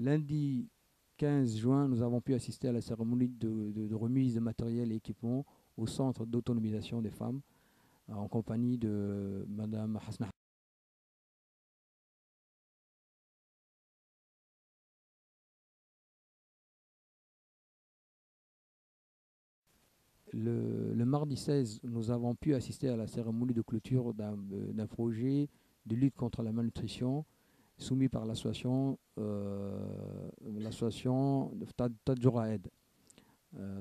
lundi 15 juin, nous avons pu assister à la cérémonie de remise de matériel et équipements au centre d'autonomisation des femmes en compagnie de Madame Hasna. Le mardi 16, nous avons pu assister à la cérémonie de clôture d'un projet de lutte contre la malnutrition soumis par l'association Tadjoura Aid,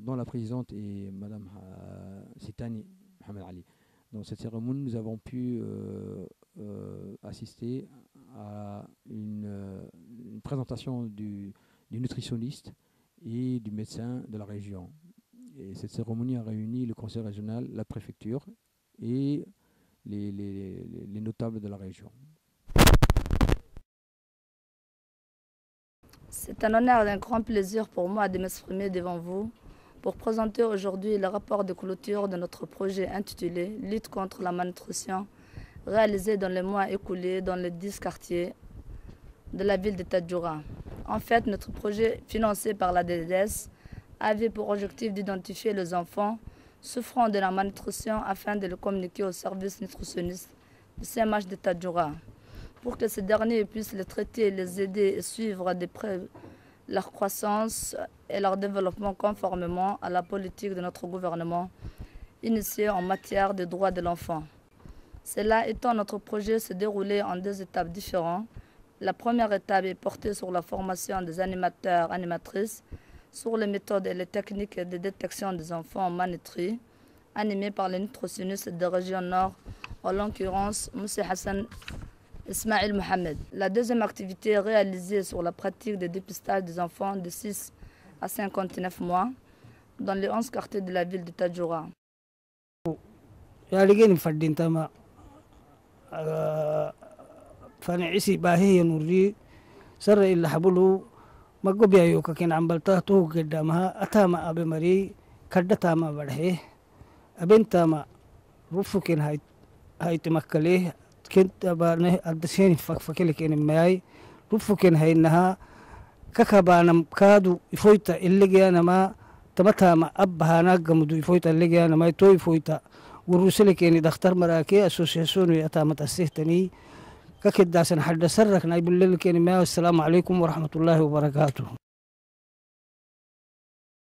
dont la présidente est Madame Sitani Mohamed Ali. Dans cette cérémonie, nous avons pu assister à une présentation du nutritionniste et du médecin de la région. Et cette cérémonie a réuni le conseil régional, la préfecture et les notables de la région. C'est un honneur et un grand plaisir pour moi de m'exprimer devant vous pour présenter aujourd'hui le rapport de clôture de notre projet intitulé « Lutte contre la malnutrition » réalisé dans les mois écoulés dans les 10 quartiers de la ville de Tadjoura. En fait, notre projet financé par la DDS avait pour objectif d'identifier les enfants souffrant de la malnutrition afin de le communiquer au service nutritionniste du CMH de Tadjoura pour que ces derniers puissent les traiter, les aider et suivre de près leur croissance et leur développement conformément à la politique de notre gouvernement initiée en matière de droits de l'enfant. Cela étant, notre projet se déroulait en 2 étapes différentes. La première étape est portée sur la formation des animateurs, animatrices, sur les méthodes et les techniques de détection des enfants malnutris, animés par les nutritionnistes de la région Nord, en l'occurrence M. Hassan Ismail Mohamed. La deuxième activité est réalisée sur la pratique de dépistage des enfants de 6 à 59 mois dans les 11 quartiers de la ville de Tadjoura. magobiayo kakin ambalta to gedamaha atama abe mari kaddatama badhe abentama rufukin hayt makkale kenta bane addaseni fakfakele ken may rufukin haynaha kakabanam kadu ifoita illegana ma tamatama abhana gamudu ifoita illegana ma to ifoita ورسل كيني دكتور مراكي اسوسياسيون يتامت السهتني ككداسن حد سرك نايب الليل كيني ما والسلام عليكم ورحمة الله وبركاته.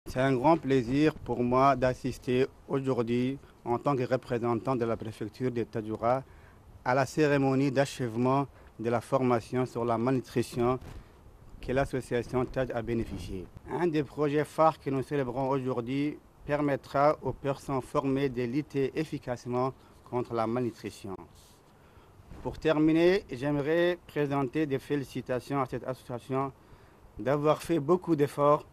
C'est un grand plaisir pour moi d'assister aujourd'hui en tant que représentant de la préfecture de Tadjoura à la cérémonie d'achèvement de la formation sur la malnutrition que l'association TAD a bénéficié. Un des projets phares que nous célébrons aujourd'hui permettra aux personnes formées de lutter efficacement contre la malnutrition. Pour terminer, j'aimerais présenter des félicitations à cette association d'avoir fait beaucoup d'efforts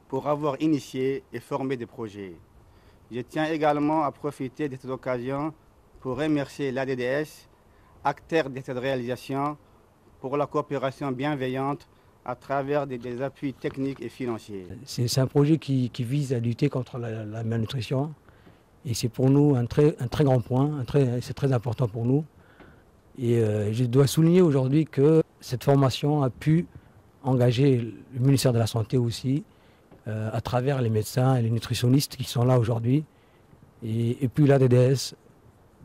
pour avoir initié et formé des projets. Je tiens également à profiter de cette occasion pour remercier l'ADDS, acteur de cette réalisation, pour la coopération bienveillante à travers des appuis techniques et financiers. C'est un projet qui vise à lutter contre la malnutrition et c'est pour nous un très grand point, c'est très important pour nous. Et je dois souligner aujourd'hui que cette formation a pu engager le ministère de la Santé aussi, à travers les médecins et les nutritionnistes qui sont là aujourd'hui, et puis l'ADDS,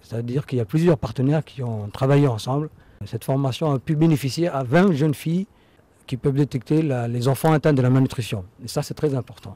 c'est-à-dire qu'il y a plusieurs partenaires qui ont travaillé ensemble. Cette formation a pu bénéficier à 20 jeunes filles qui peuvent détecter les enfants atteints de la malnutrition. Et ça, c'est très important.